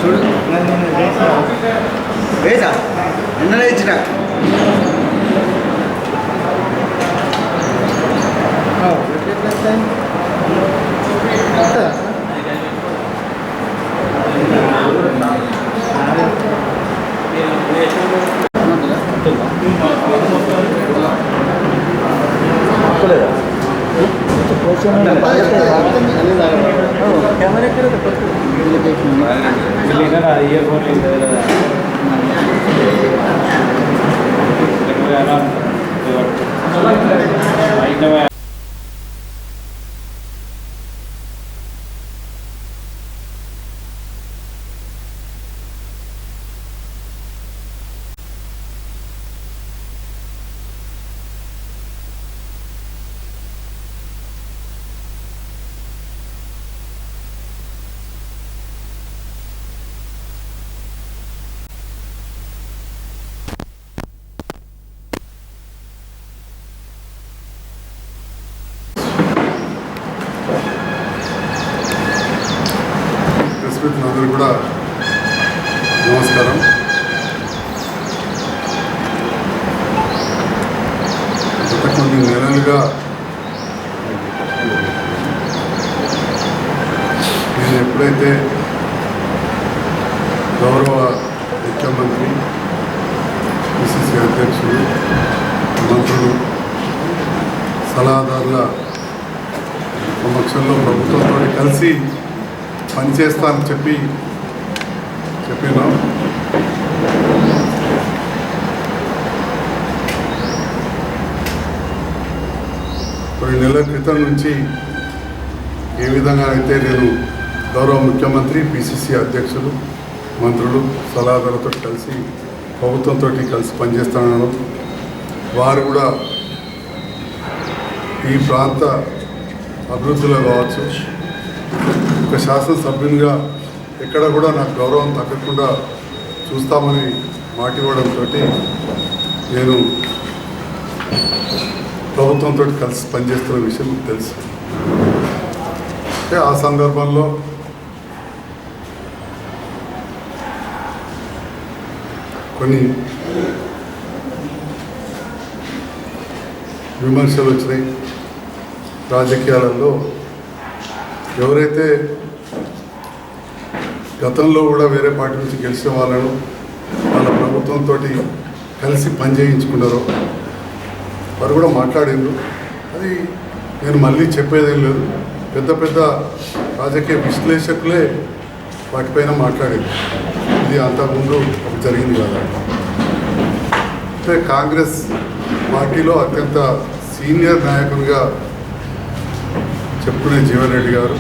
చూడు వేసా నిన్ననే ఇచ్చిన कैमरे करे तो ईयरफोन అందరూ కూడా నమస్కారం. గత కొన్ని నెలలుగా నేను ఎప్పుడైతే గౌరవ ముఖ్యమంత్రి, పిసిసి అధ్యక్షులు, మంత్రులు, సలహాదారుల సమక్షంలో ప్రభుత్వంతో కలిసి పనిచేస్తానని చెప్పినాం. కొన్ని నెలల క్రితం నుంచి ఏ విధంగా అయితే నేను గౌరవ ముఖ్యమంత్రి, పిసిసి అధ్యక్షులు, మంత్రులు, సలహాదారులతో కలిసి ప్రభుత్వంతో కలిసి పనిచేస్తున్నాను. వారు కూడా ఈ ప్రాంత అభివృద్ధిలో కావచ్చు, ఒక శాసనసభ్యునిగా ఎక్కడ కూడా నాకు గౌరవం తగ్గకుండా చూస్తామని మాట ఇవ్వడంతో నేను ప్రభుత్వంతో కలిసి పనిచేస్తున్న విషయం మీకు తెలుసు. ఆ సందర్భంలో కొన్ని విమర్శలు వచ్చినాయి రాజకీయాలలో. ఎవరైతే గతంలో కూడా వేరే పార్టీ నుంచి గెలిచిన వాళ్ళ ప్రభుత్వంతో కలిసి పనిచేయించుకున్నారో వారు కూడా మాట్లాడిండ్రు. అది నేను మళ్ళీ చెప్పేదేం లేదు. పెద్ద పెద్ద రాజకీయ విశ్లేషకులే వాటిపైన మాట్లాడింది. ఇది అంతకుముందు జరిగింది కదా. అంటే కాంగ్రెస్ పార్టీలో అత్యంత సీనియర్ నాయకునిగా చెప్పుకునే జీవన్ రెడ్డి గారు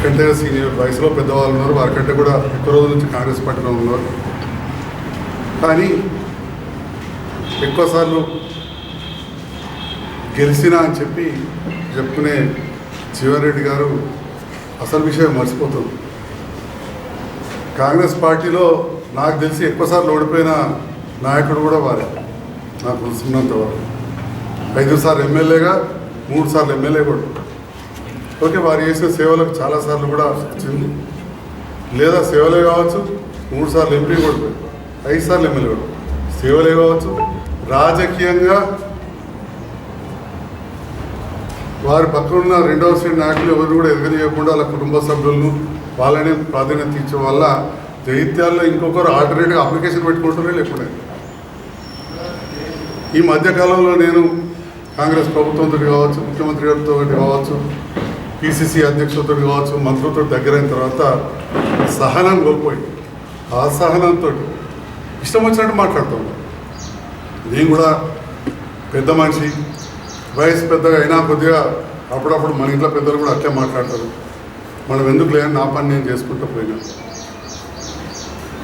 కంటే సీనియర్ వయసులో పెద్దవాళ్ళు ఉన్నారు. వారికంటే కూడా ఎక్కువ రోజుల నుంచి కాంగ్రెస్ పార్టీలో ఉన్నారు. కానీ ఎక్కువసార్లు గెలిచినా అని చెప్పుకునే జీవన్ రెడ్డి గారు అసలు విషయం మర్చిపోతుంది. కాంగ్రెస్ పార్టీలో నాకు తెలిసి ఎక్కువసార్లు ఓడిపోయిన నాయకుడు కూడా వారే. నాకు తెలిసినంత వరకు 5 సార్లు ఎమ్మెల్యేగా, 3 సార్లు ఎమ్మెల్యే కూడా. ఓకే, వారు చేసిన సేవలకు చాలాసార్లు కూడా వచ్చింది. లేదా సేవలే కావచ్చు, 3 సార్లు ఎంపీ కూడా, 5 సార్లు ఎమ్మెల్యే కూడా. సేవలే కావచ్చు, రాజకీయంగా వారి పక్కనున్న రెండవ శ్రేణి నాయకులు ఎవరు కూడా ఎదగనీయకుండా వాళ్ళ కుటుంబ సభ్యులను వాళ్ళనే ప్రాధాన్యత ఇచ్చే వల్ల జైత్యాల్లో ఇంకొకరు ఆల్టర్నేటివ్ అప్లికేషన్ పెట్టుకుంటూనే లేకుండా. ఈ మధ్యకాలంలో నేను కాంగ్రెస్ ప్రభుత్వంతో కావచ్చు, ముఖ్యమంత్రి గారితో కావచ్చు, పిసిసి అధ్యక్షులతో కావచ్చు, మంత్రులతో దగ్గరైన తర్వాత సహనం కోల్పోయి ఆ సహనంతో ఇష్టం వచ్చినట్టు మాట్లాడుతాం. నేను కూడా పెద్ద మనిషి, వయసు పెద్దగా అయినా కొద్దిగా అప్పుడప్పుడు మన ఇంట్లో పెద్దలు కూడా అట్లే మాట్లాడతారు. మనం ఎందుకు లేని నా పని నేను చేసుకుంటూ పోయినా,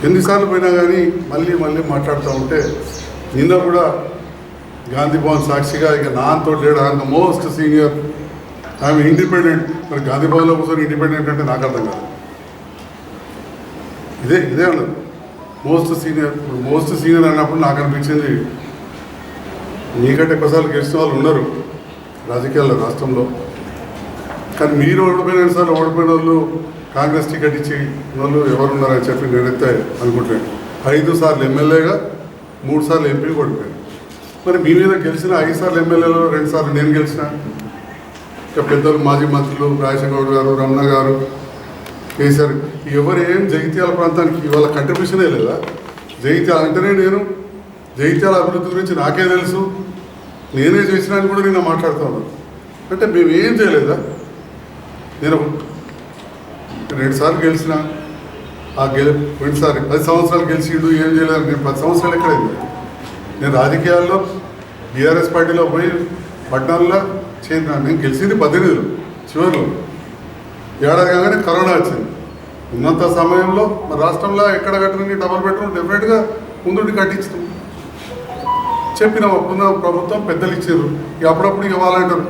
ఎన్నిసార్లు పోయినా కానీ మళ్ళీ మాట్లాడుతూ ఉంటే నిన్న కూడా గాంధీ భవన్ సాక్షిగా ఇక నాతో లేడు, ఆయన మోస్ట్ సీనియర్, ఆమె ఇండిపెండెంట్. మరి గాంధీ భవన్లో కూర్చొని ఇండిపెండెంట్ అంటే నాకు అర్థం కాదు. ఇదే ఉండదు మోస్ట్ సీనియర్ అన్నప్పుడు నాకు అనిపించింది నీకంటే ఎక్కువసార్లు గెలిచిన వాళ్ళు ఉన్నారు రాజకీయాల్లో రాష్ట్రంలో. కానీ మీరు ఓడిపోయిన సార్లు ఓడిపోయిన వాళ్ళు కాంగ్రెస్ టికెట్ ఇచ్చి వాళ్ళు ఎవరున్నారని చెప్పి నేనైతే అనుకుంటున్నాను. 5 సార్లు ఎమ్మెల్యేగా 3 సార్లు ఎంపీ కొడిపోయాను. మరి మీ మీద గెలిచిన 5 సార్లు ఎమ్మెల్యేలో 2 సార్లు నేను గెలిచిన. ఇక పెద్దలు మాజీ మంత్రులు రాజశేఖర్ గారు, రమణ గారు, కేసీఆర్ ఎవరు ఏం జగిత్యాల ప్రాంతానికి ఇవాళ కంట్రిబ్యూషనే లేదా? జగిత్యాల అంటేనే నేను జగిత్యాల అభివృద్ధి గురించి నాకే తెలుసు, నేనే చేసినా అని కూడా నేను మాట్లాడుతూ ఉన్నాను. అంటే మేము ఏం చేయలేదా? నేను 2 సార్లు గెలిచిన, ఆ పోయినసారి 10 సంవత్సరాలు గెలిచిండు, ఏం చేయలేదు. నేను 10 సంవత్సరాలు ఎక్కడైంది? నేను రాజకీయాల్లో బీఆర్ఎస్ పార్టీలో పోయి పట్టణంలో చేరినా. నేను గెలిచింది 18 చివరిలో. ఏడాది కాగానే కరోనా వచ్చింది. ఉన్నంత సమయంలో మన రాష్ట్రంలో ఎక్కడ కట్టడానికి డబల్ బెడ్రూమ్ డెఫినెట్గా ముందుండి కట్టించాం. చెప్పినాం అప్పుడున్న ప్రభుత్వం పెద్దలు ఇచ్చారు. ఇక అప్పుడప్పుడు ఇక వాళ్ళంటారు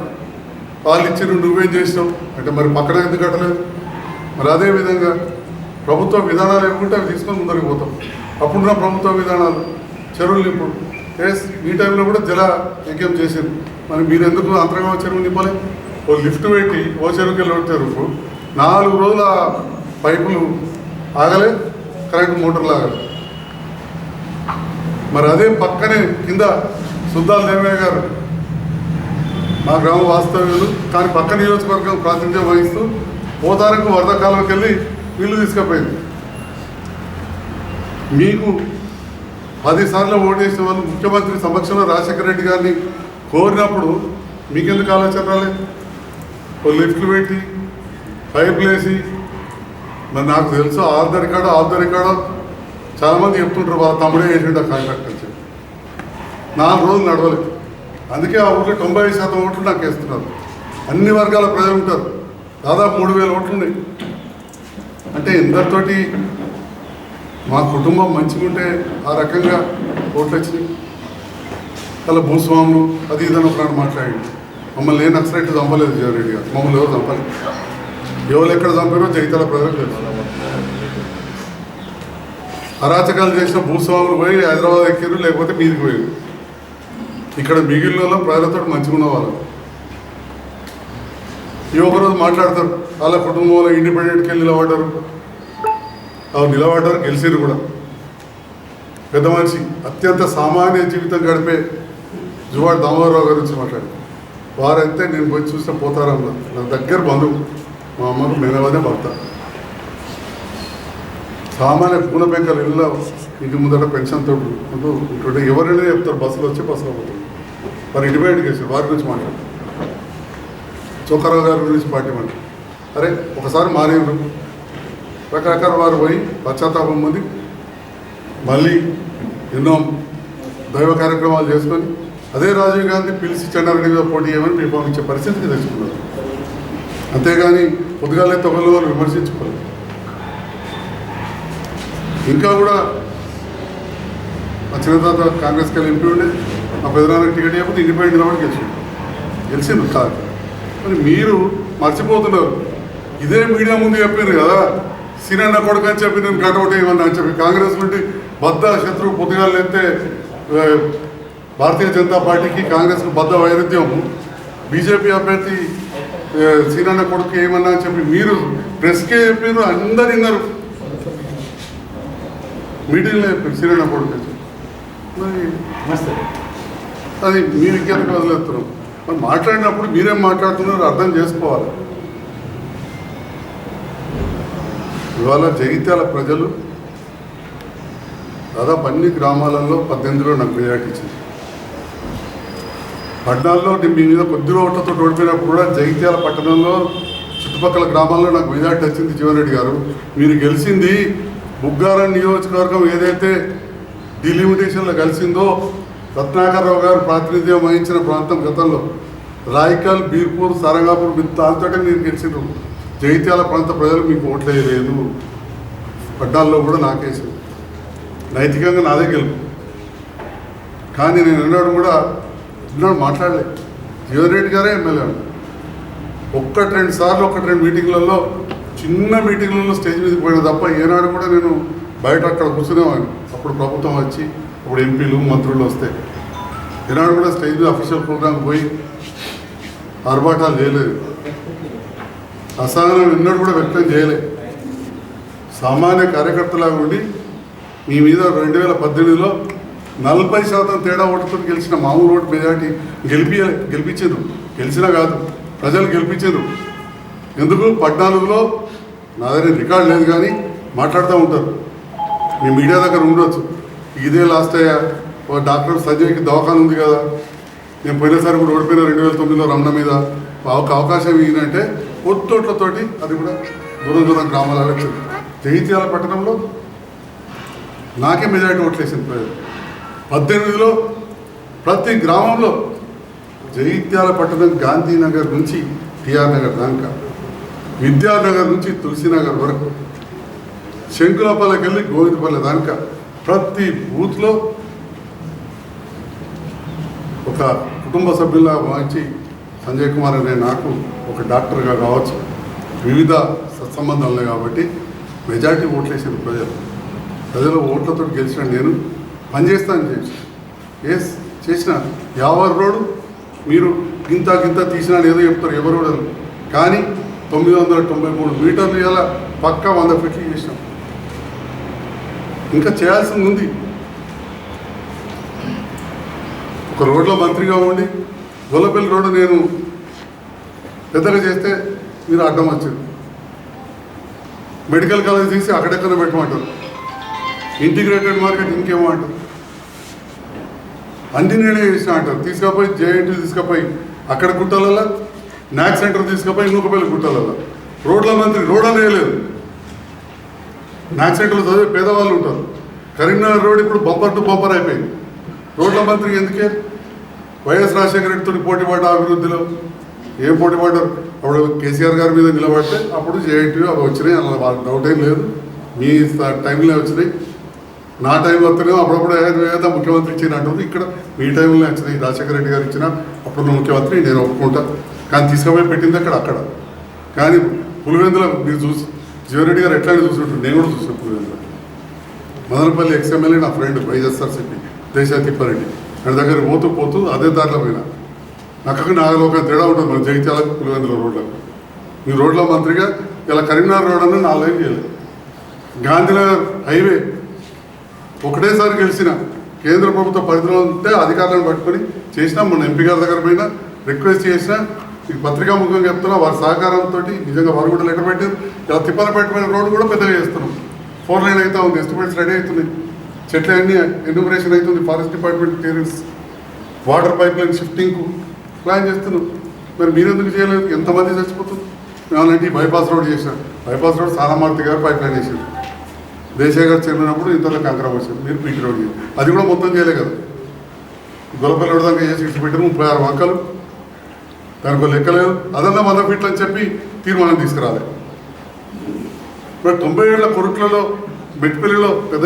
వాళ్ళు ఇచ్చారు నువ్వేం చేసినావు అంటే మరి పక్కన ఎందుకు కట్టలేదు? మరి అదేవిధంగా ప్రభుత్వ విధానాలు ఏముంటే అవి తీసుకొని ముందరికి పోతాం. అప్పుడున్న ప్రభుత్వ విధానాలు చెరువులు నింపుడు ఈ టైంలో కూడా జల యజ్ఞం చేశారు. మరి మీరు ఎందుకు అంతరంగా చెరువు నింపలే? ఓ లిఫ్ట్ పెట్టి ఓ చెరువుకి వెళ్ళి చెరువుకు 4 రోజుల పైపులు ఆగలే, కరెంటు మోటార్లు ఆగలే. మరి అదే పక్కనే కింద సుద్దాల దేవయ్య గారు మా గ్రామ వాస్తవ్యులు, కానీ పక్క నియోజకవర్గం ప్రాతినిధ్యం వహిస్తూ పోతారకు వరదకాలంకి వెళ్ళి నీళ్లు తీసుకుపోయింది. మీకు 10 సార్లు ఓటేసిన వాళ్ళు ముఖ్యమంత్రి సమక్షంలో రాజశేఖర రెడ్డి గారిని కోరినప్పుడు మీకెందుకు ఆలోచన రాలేదు? ఓ లిఫ్ట్లు పెట్టి పైపులు వేసి, మరి నాకు తెలుసు ఆఫ్ ద రికార్డో చాలామంది చెప్తుంటారు వాళ్ళ తమ్ముడే వేసిండు ఆ కాంట్రాక్ట్ అని చెప్పి. 4 రోజులు నడవలేదు. అందుకే ఆ ఊళ్ళో 90% ఓట్లు నాకు వేస్తున్నారు. అన్ని వర్గాల ప్రజలు ఉంటారు. దాదాపు 3000 ఓట్లు ఉన్నాయి. అంటే ఎందరితోటి మా కుటుంబం మంచిగా ఉంటే ఆ రకంగా ఓట్లు వచ్చినాయి. అలా భూస్వాములు అది ఇదని ఒకనాడు మాట్లాడింది. మమ్మల్ని నేను నక్సలైట్లు చంపలేదు జగన్రెడ్డి గారు, మమ్మల్ని ఎవరు చంపలేదు. ఎవరు ఎక్కడ చంపారో జగిత్యాల ప్రజలకు తెలుసు. అరాచకాలు చేసిన భూస్వాములు పోయి హైదరాబాద్ ఎక్కారు, లేకపోతే మీదికి పోయారు. ఇక్కడ మిగిలిన ప్రజలతో మంచిగా ఉన్న వాళ్ళు ఈ ఒకరోజు మాట్లాడతారు. వాళ్ళ కుటుంబంలో ఇండిపెండెంట్కి వెళ్ళి నిలబడ్డారు, గెలిచారు కూడా. పెద్ద మనిషి అత్యంత సామాన్య జీవితం గడిపే జువాడు దామోదరరావు గారి గురించి మాట్లాడారు. వారైతే నేను పోయి చూస్తే పోతారన్న నా దగ్గర బంధువు, మా అమ్మకు మేనవాదే భర్త. సామాన్య పూల పెంకలు ఇళ్ళ ఇంటి ముందట పెన్షన్తో ఉంటుంటే ఎవరైనా చెప్తారు బస్సులో వచ్చి బస్సులో పోతారు. వారు ఇండిపెండెంట్కి వేసారు. వారి గురించి మాట్లాడారు. చోకారావు గారి గురించి పార్టీ మాట. అరే ఒకసారి మారేరు రకరకాల వారు పోయి పశ్చాత్తాపం పొంది మళ్ళీ ఎన్నో దైవ కార్యక్రమాలు చేసుకొని అదే రాజీవ్ గాంధీ పిలిచి చెన్నారెడ్డి మీద పోటీ చేయమని పిలుపునిచ్చే పరిస్థితికి తెచ్చుకున్నారు. అంతేగాని పొద్దుగాలే తొగలు వాళ్ళు విమర్శించుకోలేదు. ఇంకా కూడా మా చిన్నతాత కాంగ్రెస్కి వెళ్ళి ఎంపీ ఉండే, మా పెద్దనాన్నకి టికెట్ చేయకపోతే ఇండిపెండెంట్ నిలబడి గెలిచిండు కాదు. మరి మీరు మర్చిపోతున్నారు. ఇదే మీడియా ముందు చెప్పారు కదా, సినన్న కొడుకు అని చెప్పి నేను కటౌట్ వేయమన్నా అని చెప్పి. కాంగ్రెస్ నుండి బద్ద శత్రువు పొద్దుగాలు ఎత్తే భారతీయ జనతా పార్టీకి కాంగ్రెస్కు బద్ద వైరుధ్యం. బీజేపీ అభ్యర్థి సినన్న కొడుకు ఏమన్నా అని చెప్పి మీరు ప్రెస్కే చెప్పారు, అందరు విన్నారు. మీటింగ్లో చెప్పారు సినన్న కొడుకు అని చెప్పి. మరి అది మీ విజ్ఞతకు వదిలేస్తున్నాం. మరి మాట్లాడినప్పుడు మీరేం మాట్లాడుతున్నారో అర్థం చేసుకోవాలి. ఇవాళ జగిత్యాల ప్రజలు దాదాపు అన్ని గ్రామాలలో 18లో నాకు మెజార్టీ ఇచ్చింది. 14లో మీ మీద కొద్ది ఓట్లతో ఓడిపోయినప్పుడు కూడా జగిత్యాల పట్టణంలో చుట్టుపక్కల గ్రామాల్లో నాకు మెజార్టీ వచ్చింది. జీవన్రెడ్డి గారు మీరు గెలిచింది బుగ్గారం నియోజకవర్గం ఏదైతే డిలిమిటేషన్లో కలిసిందో రత్నాకర్రావు గారు ప్రాతినిధ్యం వహించిన ప్రాంతం గతంలో రాయికల్, బీర్పూర్, సారంగాపూర్ దాంతో మీరు గెలిచిండ్రు. జగిత్యాల ప్రాంత ప్రజలు మీకు ఓట్లు వేయలేదు. 14లో కూడా నాకేసారు. నైతికంగా నాదే గెలుపు. కానీ నేను ఎన్నాడు కూడా మాట్లాడలే. జీవన్రెడ్డి గారే ఎమ్మెల్యే. 1-2 సార్లు 1-2 మీటింగ్లలో చిన్న మీటింగ్లలో స్టేజ్ మీదకి పోయిన తప్ప ఏనాడు కూడా నేను బయట అక్కడ కూర్చునేవాడిని. అప్పుడు ప్రభుత్వం వచ్చి అప్పుడు ఎంపీలు మంత్రులు వస్తే ఏనాడు కూడా స్టేజ్ మీద అఫీషియల్ ప్రోగ్రామ్ పోయి ఆర్భాటాలు చేయలేదు. అసహనం ఎన్నడూ కూడా వ్యక్తం చేయలేదు. సామాన్య కార్యకర్తలాగా ఉండి మీ మీద 2018లో 40% తేడా ఓటుతో గెలిచిన మామూలు ఓటు మెజార్టీ గెలిపించారు. గెలిచినా కాదు, ప్రజలు గెలిపించారు. ఎందుకు 14లో నా దగ్గర రికార్డు లేదు కానీ మాట్లాడుతూ ఉంటారు. మీ మీడియా దగ్గర ఉండొచ్చు. ఇదే లాస్ట్ అయ్యా డాక్టర్ సంజయ్కి దవాఖాన ఉంది కదా, నేను పోయినసారి కూడా ఓడిపోయిన 2009లో రమణ మీద ఒక అవకాశం ఇయ్యంటే ఒత్తోట్లతోటి అది కూడా దూరం దూరం గ్రామాలలో వచ్చింది. జగిత్యాల పట్టణంలో నాకే మెజారిటీ ఓట్లేసింది ప్రజలు. 18లో ప్రతి గ్రామంలో జగిత్యాల పట్టణం గాంధీనగర్ నుంచి టిఆర్ నగర్ దాకా, విద్యానగర్ నుంచి తులసినగర్ వరకు, శంకులపల్లకి వెళ్ళి గోవిందపల్లి దాకా ప్రతి బూత్లో ఒక కుటుంబ సభ్యుల్లా భావించి సంజయ్ కుమార్ అనే నాకు ఒక డాక్టర్గా కావచ్చు, వివిధ సత్సంబంధాలు కాబట్టి మెజారిటీ ఓట్లేసిన ప్రజలు ఓట్లతో గెలిచిన నేను పనిచేస్తాను చేసిన 50 రోడ్డు మీరు గింత తీసినా ఏదో చెప్తారు ఎవరు కూడా, కానీ 993 మీటర్లు ఇలా పక్కా 100 ఫీట్లు చేసినాం. ఇంకా చేయాల్సింది ఉంది. ఒక రోడ్లో మంత్రిగా ఉండి గొల్లపల్లి రోడ్డు నేను పెద్దగా చేస్తే మీరు అడ్డం వచ్చారు. మెడికల్ కాలేజ్ తీసి అక్కడెక్కడ పెట్టమంటారు. ఇంటిగ్రేటెడ్ మార్కెట్ ఇంకేమో అంటారు. అన్ని నేనే చేసిన అంటారు. తీసుకపోయి జేఎన్టీ తీసుకపోయి అక్కడ గుట్టలలో, నాక్ సెంటర్ తీసుకపోయి ఇంకొకపల్లి గుట్టలలో రోడ్ల మంత్రి రోడ్ అనే లేదు. నాక్ సెంటర్లో చదివే పేదవాళ్ళు ఉంటారు. కరీంనగర్ రోడ్ ఇప్పుడు బంపర్ టు బంపర్ అయిపోయింది. రోడ్ల మంత్రి ఎందుకే? వైఎస్ రాజశేఖర రెడ్డితో పోటీ పడ్డ అభివృద్ధిలో ఏం పోటీ పడ్డారు? అప్పుడు కేసీఆర్ గారి మీద నిలబడితే అప్పుడు జేఎన్టీ అవి వచ్చినాయి. అలా వాళ్ళకి డౌట్ ఏం లేదు. మీ టైంలో వచ్చినాయి. నా టైంలో వస్తేనే అప్పుడప్పుడు ఏదో ముఖ్యమంత్రి ఇచ్చినట్టుంది. ఇక్కడ మీ టైంలో వచ్చినాయి. రాజశేఖర రెడ్డి గారు ఇచ్చిన అప్పుడు ముఖ్యమంత్రి నేను ఒప్పుకుంటా. కానీ తీసుకుపోయి పెట్టింది అక్కడ. కానీ పులివెందులో మీరు జీవరెడ్డి గారు ఎట్లా చూసినట్టు నేను కూడా చూసిన పులివెందులో. మదనపల్లి ఎక్స్ఎమ్మెల్యే నా ఫ్రెండ్ వైఎస్ఆర్సీపీ దేశాతిప్పారెడ్డి ఆయన దగ్గర పోతూ అదే దారిలో పోయినా. నాకు నాగలోక తేడా ఉంటుంది మన జగిత్యాల పులివెందుల రోడ్లకు. మీ రోడ్ల మంత్రిగా ఇలా కరీంనగర్ రోడ్ అన్న 4 ఏళ్ళు చేయలేదు. గాంధీనగర్ హైవే ఒకటేసారి గెలిచిన కేంద్ర ప్రభుత్వ పరిధిలో ఉంటే అధికారులను పట్టుకొని చేసినా. మొన్న ఎంపీ గారి దగ్గర పోయినా రిక్వెస్ట్ చేసినా. ఈ పత్రికా ముఖ్యంగా చెప్తున్నా వారి సహకారంతో నిజంగా వారు కూడా లెటర్ పెట్టారు. ఇలా తిప్పలపేట రోడ్డు కూడా పెద్దగా చేస్తున్నాం. 4 లైన్ అయితే ఉంది. ఎస్టిమేట్స్ రెడీ అవుతున్నాయి. చెట్లు అన్నీ ఎన్యూమరేషన్ అవుతుంది. Forest department clearance, water pipe line షిఫ్టింగ్కు ప్లాన్ చేస్తున్నాం. మరి మీరెందుకు చేయలేదు? ఎంతమంది చచ్చిపోతుంది? ఏమనంటే బైపాస్ రోడ్ చేసినాం. బైపాస్ రోడ్ సారామారుతి గారు పైప్ లైన్ వేసారు. దేశాయ్ గారు చెందినప్పుడు ఇంతలో కంకర వచ్చారు. మీరు పీటీ రోడ్ చేయాలి. అది కూడా మొత్తం చేయలే కదా. గొల్లపల్లి రోడ్ దాకా చేసి ఇచ్చి పెట్టారు. 36 వంకలు, దానికి లెక్కలేదు. అదన్నా 100 ఫీట్లు అని చెప్పి తీర్మానం తీసుకురాలి. ఇప్పుడు 90 ఏళ్ల కొరుట్లలో మెట్పల్లిలో పెద్ద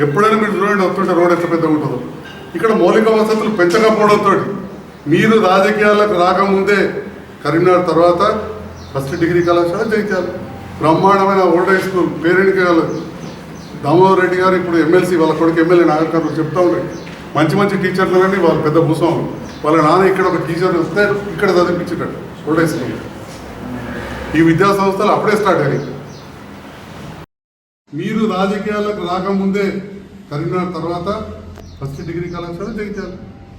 ఎప్పుడైనా మీరు చూడండి వస్తుంటే రోడ్ ఎట్లా పెద్దగా ఉంటుందో. ఇక్కడ మౌలిక వసతులు పెంచకపోవడంతో మీరు రాజకీయాలకు రాకముందే కరీంనగర్ తర్వాత ఫస్ట్ డిగ్రీ కళాశాల జగిత్యాల, బ్రహ్మాండమైన ఓల్డ్ హై స్కూల్, పేరెంట్కి దామోదర్ రెడ్డి గారు ఇప్పుడు ఎమ్మెల్సీ, వాళ్ళ కొడుకు ఎమ్మెల్యే నాగరికర్లు చెప్తా ఉంటాయి. మంచి టీచర్లు కానీ వాళ్ళు పెద్ద భూస్వాములు. వాళ్ళ నాన్న ఇక్కడ ఒక టీచర్ వస్తే ఇక్కడ చదివించేటట్టు ఓల్డ్ హై స్కూల్. ఈ విద్యా సంస్థలు అప్పుడే స్టార్ట్ అయ్యాయి. మీరు రాజకీయాలకు రాకముందే కరీంనగర్ తర్వాత ఫస్ట్ డిగ్రీ కళాశాల జగిత్యాల,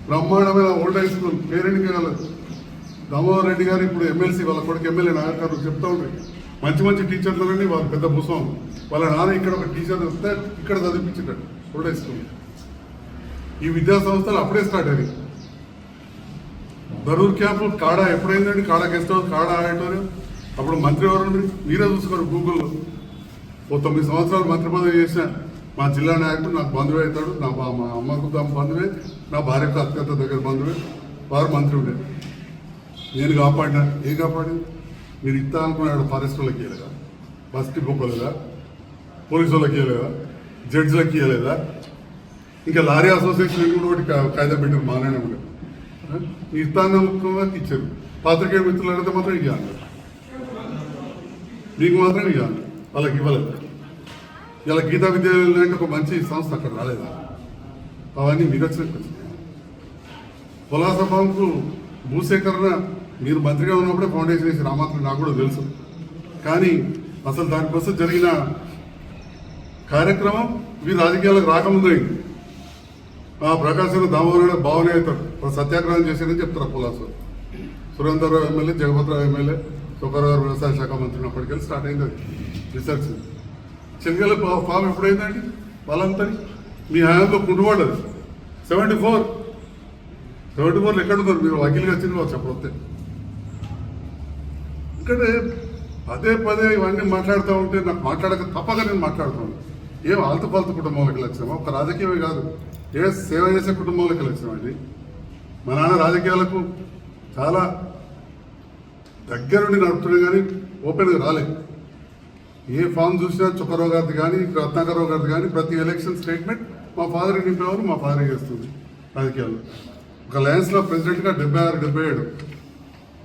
బ్రహ్మాండమైన ఓల్డ్ హై స్కూల్, పేరెంట్కి దామోదర్ రెడ్డి గారు ఇప్పుడు ఎమ్మెల్సీ, వాళ్ళ కొడుకు ఎమ్మెల్యే నాగరికర్లు చెప్తా ఉంటాయి. మంచి టీచర్లు కానీ వాళ్ళు పెద్ద భూస్వాములు. వాళ్ళ నాన్న ఇక్కడ ఒక టీచర్ వస్తే ఇక్కడ చదివించేటట్టు ఓల్డ్ హై స్కూల్. ఈ విద్యా సంస్థలు అప్పుడే స్టార్ట్ అయ్యాయి. దరూర్ క్యాంపు కాడా ఎప్పుడైందండి? కాడా గెస్ట్ హౌస్, కాడా ఆడిటోరియం. అప్పుడు మంత్రి ఎవరు? మీరే చూసుకోరు గూగుల్లో. 9 సంవత్సరాలు మంత్రి పదవి చేసిన మా జిల్లా నాయకుడు నాకు బంధువే అవుతాడు. మా అమ్మకు బంధువే, నా భార్యకు అత్యంత దగ్గర బంధువే. వారు మంత్రి ఉండే. నేను కాపాడినా. ఏం కాపాడింది? మీరు ఇస్తా అనుకున్నాడు. ఫారెస్ట్ వాళ్ళకి ఇవ్వలేదా? బస్కి పోలేదా? పోలీసు వాళ్ళకి ఇవ్వలేదా? జడ్జిలకి ఇవ్వలేదా? ఇంకా లారీ అసోసియేషన్ కూడా ఒకటి కాయిదా పెట్టారు. మానే ఉండే మీ ఇస్తాను ఇచ్చారు. పాత్రికేయ మిత్రులు అడిగితే మాత్రం ఇవ్వాలి, మీకు మాత్రం ఇవ్వాలి, వాళ్ళకి ఇవ్వలేదు. ఇలా గీతా విద్యాలయం అంటే ఒక మంచి సంస్థ అక్కడ రాలేదా? అవన్నీ మీరు వచ్చిన పొలాస ఫామ్కు భూసేకరణ మీరు మంత్రిగా ఉన్నప్పుడే ఫౌండేషన్ వేసి రామాత్రం నాకు కూడా తెలుసు. కానీ అసలు దానికోసం జరిగిన కార్యక్రమం ఇవి రాజకీయాలకు రాకముందు అయింది. ప్రకాశం దామోదరుడు భావన అవుతారు సత్యాగ్రహం చేశారని చెప్తారు పులాసు. సురేంద్రరావు ఎమ్మెల్యే, జగపతిరావు ఎమ్మెల్యే, తుకారావు వ్యవసాయ శాఖ మంత్రి ఉన్నప్పటికెళ్ళి స్టార్ట్ అయింది అది రీసెర్చ్. చెంగల ఫామ్ ఎప్పుడైందండి వాళ్ళంతా మీ హయాంలో కుంటుపడ్డది. 74 ఎక్కడ ఉన్నారు మీరు? వకీలుగా వచ్చింది వాళ్ళు చెప్పొస్తే. ఎందుకంటే పదే ఇవన్నీ మాట్లాడుతూ ఉంటే నాకు మాట్లాడక తప్పక నేను మాట్లాడుతాను. ఏం ఆల్తు పాల్తు కుటుంబంలోకి లక్ష్యమా? ఒక రాజకీయమే కాదు, ఏ సేవ చేసే కుటుంబంలోకి లక్ష్యం అండి. మా నాన్న రాజకీయాలకు చాలా దగ్గరుండి నడుపుతున్నాయి కానీ ఓపెన్గా రాలేదు. ఏ ఫామ్ చూసినా చుక్కరావు గారిది కానీ రత్నాకరరావు గారిది కానీ ప్రతి ఎలక్షన్ స్టేట్మెంట్ మా ఫాదర్ నింపేవారు, మా ఫాదర్ చేస్తుంది రాజకీయాల్లో. ఒక లయన్స్లో ప్రెసిడెంట్గా 76-77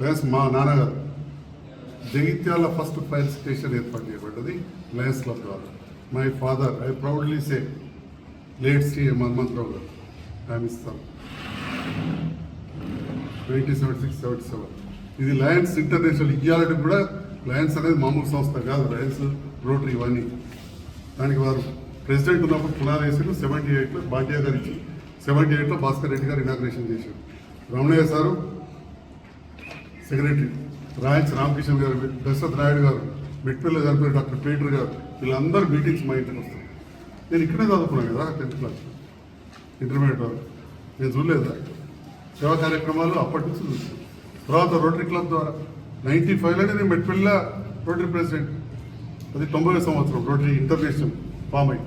లయన్స్ మా నాన్నగారు. జగిత్యాల ఫస్ట్ ఫైర్ స్టేషన్ ఏర్పాటు చేయబడ్డది లయన్స్ క్లబ్ ద్వారా. My father, I proudly say, late CM Hanumantharao గారు రామిస్తాను 1976-77. ఇది లయన్స్ ఇంటర్నేషనల్. ఇయ్యాలంటే కూడా లయన్స్ అనేది మామూలు సంస్థ కాదు, లయన్స్ రోటరీ ఇవన్నీ. దానికి వారు ప్రెసిడెంట్ ఉన్నప్పుడు పునాది వేసారు. 78లో భాగ్య గారు ఇచ్చి 78లో భాస్కర్ రెడ్డి గారు ఇనాగ్రేషన్ చేశారు. రమణయ్య సారు సెక్రటరీ, రాయన్స్ రామకృష్ణ గారు, దశరథ్ నాయుడు గారు, మిట్పల్లి గారు, డాక్టర్ పీటర్ గారు, వీళ్ళందరూ మీటింగ్స్ మా ఇంటికి వస్తారు. నేను ఇక్కడే చదువుకున్నాను కదా 10th క్లాస్ ఇంటర్మీడియట్ వరకు. నేను చూడలేదా సేవా కార్యక్రమాలు? అప్పటి నుంచి చూసాను. తర్వాత రోటరీ క్లబ్ ద్వారా 95లోనే నేను మెట్పల్లిలో రోటరీ ప్రెసిడెంట్. అది 90వ సంవత్సరం రోటరీ ఇంటర్నేషనల్ ఫామ్ అయ్యి.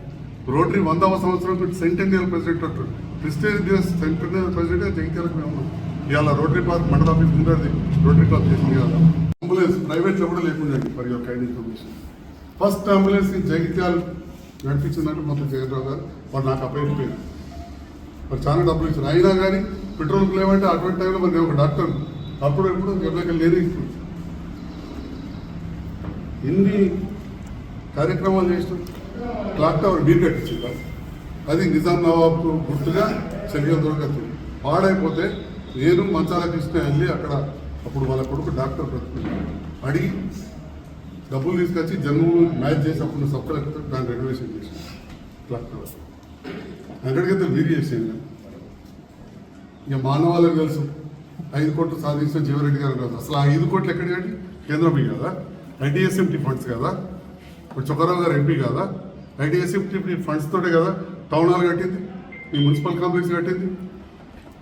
రోటరీ 100వ సంవత్సరం సెంటెనియల్ ప్రెసిడెంట్ అంటారు. ప్రెస్టీజియస్ సెంటెనియల్ ప్రెసిడెంట్ జగిత్యాలకు మేము ఉన్నాం. ఇవాళ రోటరీ పార్క్ మండల ఆఫీస్ ముందరది రోటరీ క్లబ్ చేసింది కదా. అంబులెన్స్ ప్రైవేట్లో కూడా లేకుండా for your kind information. First ambulance జగిత్యాలు నడిపించిందంటే మొత్తం జగన్రావు గారు. వాడు నాకు అప్పయిపోయారు. మరి చాలా డబ్బులు ఇచ్చారు. అయినా కానీ పెట్రోల్కి లేవంటే అటువంటి టైంలో మరి నేను ఒక డాక్టర్ అప్పుడు ఎప్పుడు ఎవరికైనా లేని ఎన్ని కార్యక్రమాలు చేసినాం. క్లాక్ టవర్ మీరు కట్టించిందా? అది నిజాం నవాబ్కు గుర్తుగా చెరియలు దొరకచ్చు. పాడైపోతే నేను మంచాల కృష్ణ వెళ్ళి అక్కడ అప్పుడు వాళ్ళ కొడుకు డాక్టర్ అడిగి డబ్బులు తీసుకొచ్చి జన్మలు మ్యాచ్ చేసి అప్పుడు సబ్ కలెక్టర్ దాన్ని రెనోవేషన్ చేసి క్లాక్ టవర్ అక్కడికైతే మీరు చేసేది. ఇక మానవాళ్ళకి తెలుసు 5 కోట్లు సాధించిన జీవరెడ్డి గారు కాదు. అసలు ఆ 5 కోట్లు ఎక్కడి కానీ కేంద్రం కదా, ఐటీఎస్ఎంటీ ఫండ్స్ కదా. ఇప్పుడు చొక్కరావు గారు ఎంపీ కదా, ఐటీఎస్ఎంటీ ఫండ్స్ తోటే కదా టౌన్ హాల్ కట్టింది, ఈ మున్సిపల్ కాంప్లెక్స్ కట్టింది,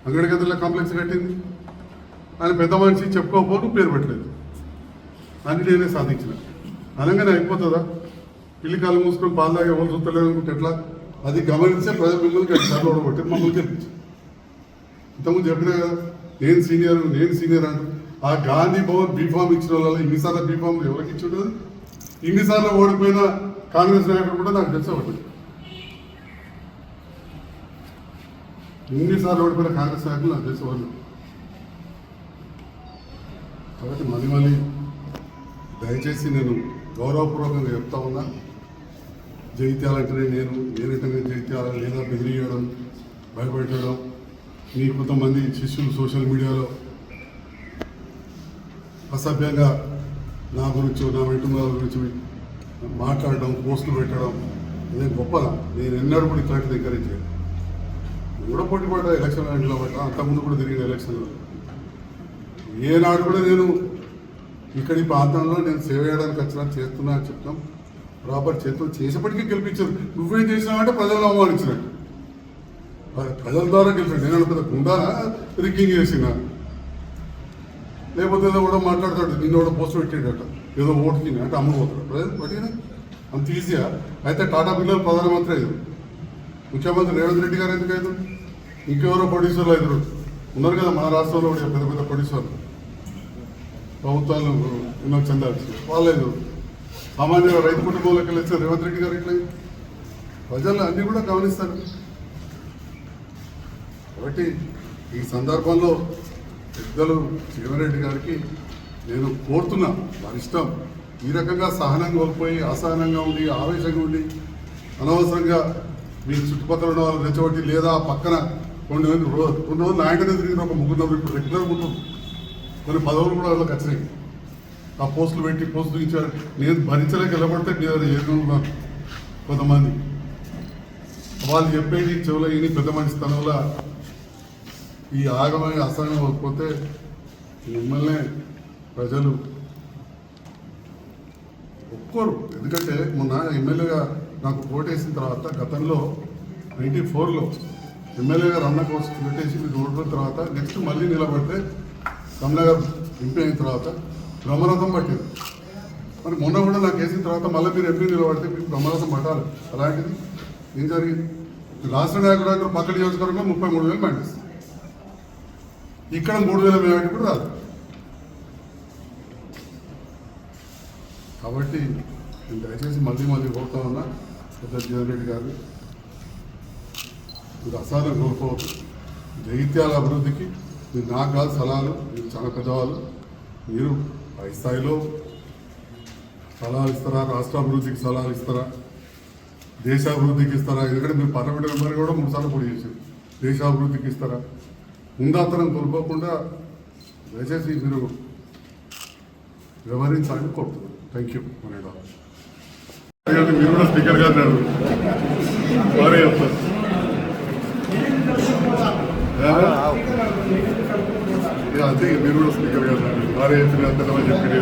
అంగడిగదుల కాంప్లెక్స్ కట్టింది. ఆయన పెద్ద మనిషి చెప్పుకోకపోను పేరు పెట్టలేదు. అన్ని నేనే సాధించిన అనగానే అయిపోతుందా? పిల్లి కాలు మూసుకొని పాలు తాగే వాళ్ళు చూస్తలేదు అనుకుంటే ఎట్లా? అది గమనించే ప్రజలు మిమ్మల్ని సార్లు ఓడగొట్టి మమ్మల్ని గెలిపించి. ఇంతకుముందు చెప్పినా కదా నేను సీనియర్ అంటూ. ఆ గాంధీ భవన్ బీఫామ్ ఇచ్చిన వాళ్ళ ఇన్నిసార్లు బీఫామ్ ఎవరికి ఇచ్చి ఉండదు. ఇన్నిసార్లు ఓడిపోయిన కాంగ్రెస్ నాయకుడు కూడా నాకు తెలిసి ఒకటి. ఇన్నిసార్లు ఓడిపోయిన కాంగ్రెస్ నాయకులు నాకు తెలిసి వాళ్ళు. కాబట్టి మళ్ళీ దయచేసి నేను గౌరవపూర్వకంగా చెప్తా ఉన్నా. జగిత్యాలంటేనే నేనంటేనే జగిత్యాల లేదా బెదిరియడం, భయపెట్టడం. మీ కొంతమంది శిష్యులు సోషల్ మీడియాలో అసభ్యంగా నా గురించి నా వెంటుమల గురించి మాట్లాడడం, పోస్టులు పెట్టడం అదే గొప్పదా? నేను ఎన్నడూ కూడా ఇట్లాంటిది ఎంకరేజ్ చేయను. కూడా పోటీ పడ్డా ఎలక్షన్లో ఇంట్లో పడ్డా, అంతకుముందు కూడా తిరిగిన ఎలక్షన్లో. ఏనాడు కూడా నేను ఇక్కడ ఈ ప్రాంతంలో నేను సేవ చేయడానికి వచ్చినా చేస్తున్నా అని చెప్తాం. ప్రాపర్ చేతులు చేసేప్పటికీ గెలిపించారు. నువ్వేం చేసినావంటే ప్రజలను అవమానించినట్టు. ప్రజల ద్వారా గెలిచాడు. నేను పెద్ద గుండానా రిగ్గింగ్ చేసిన లేకపోతే ఏదో కూడా మాట్లాడతాడు. నిన్న కూడా పోస్ట్ పెట్టాడట ఏదో ఓటుకి అంటే అమ్మబోతాడు. ప్రజలు పట్టిన అంత ఈజీయా? అయితే టాటా బిర్లాలు ప్రధానమంత్రి అయ్యారు, ముఖ్యమంత్రి రేవంత్ రెడ్డి గారు ఎందుకు అయ్యారు? ఇంకెవరో ప్రొడ్యూసర్లు అయ్యారు ఉన్నారు కదా మన రాష్ట్రంలో కూడా పెద్ద పెద్ద ప్రొడ్యూసర్లు. ప్రభుత్వాలు ఎన్నో చెందాల్సి వాళ్ళేదు. సామాన్య రైతు కుటుంబంలోకి వెళ్ళి రేవంత్ రెడ్డి గారు ఇట్లా ప్రజలు అన్నీ కూడా గమనిస్తారు. కాబట్టి ఈ సందర్భంలో పెద్దలు జీవన్రెడ్డి గారికి నేను కోరుతున్నా, వారి ఇష్టం. ఈ రకంగా సహనం కోల్పోయి అసహనంగా ఉండి ఆవేశంగా ఉండి అనవసరంగా మీ చుట్టుపక్కల ఉన్న వాళ్ళు రెచ్చగొట్టి లేదా పక్కన కొన్ని రోజులు నాయకుడే తిరిగిన ఒక 3 ఇప్పుడు రెగ్యులర్ ఉంటుంది. కొన్ని పదవులు కూడా వాళ్ళకి వచ్చినాయి. ఆ పోస్టులు పెట్టి పోస్టులు ఇచ్చారు. నేను భరించలేక వెళ్ళబడితే నేను ఏమనుకున్నాను కొంతమంది వాళ్ళు చెప్పేది చెవులో ఇని పెద్ద మనిషి తనంలో ఈ ఆగమని అసహనం పోతే మిమ్మల్ని ప్రజలు ఒప్పుకోరు. ఎందుకంటే మొన్న ఎమ్మెల్యేగా నాకు ఓటేసిన తర్వాత గతంలో 94లో ఎమ్మెల్యేగా రన్న కోసం పెట్టేసి మీరు ఓడిపోయిన తర్వాత నెక్స్ట్ మళ్ళీ నిలబడితే కమలా గారు ఎంపీ అయిన తర్వాత బ్రహ్మరథం పట్టింది. మరి మొన్న కూడా నాకు వేసిన తర్వాత మళ్ళీ మీరు ఎంపీ నిలబడితే మీకు బ్రహ్మరథం పట్టాలి. అలాంటిది ఏం జరిగింది? రాష్ట్ర నాయకుడు పక్క నియోజకవర్గంలో 33,000 మ్యాండేట్స్, ఇక్కడ 3,000 మేవాటి కూడా రాదు. కాబట్టి నేను దయచేసి మళ్ళీ కోరుతా ఉన్నా పెద్ద జీవన్ రెడ్డి గారు, మీరు అసాధం కోరుకోవద్దు. జగిత్యాల అభివృద్ధికి మీరు నాకు కాదు సలహాలు, మీరు చాలా పెద్దవాళ్ళు, మీరు పై స్థాయిలో సలహాలు ఇస్తారా, రాష్ట్ర అభివృద్ధికి సలహాలు ఇస్తారా, దేశాభివృద్ధికి ఇస్తారా? ఎందుకంటే మీరు పార్లమెంట్ మెంబర్ కూడా 3 సార్లు పోటీ చేశారు. దేశాభివృద్ధికి ఇస్తారా? ముందాతనం కోల్పోకుండా దయచేసి మీరు వ్యవహరించాలని కోరుతున్నాను. Thank you. మీరు కూడా స్పీకర్ గారు వారే చెప్తారు. అంతే మీరు కూడా స్పీకర్ గారు వారే చెప్పిన పెద్దమని చెప్పి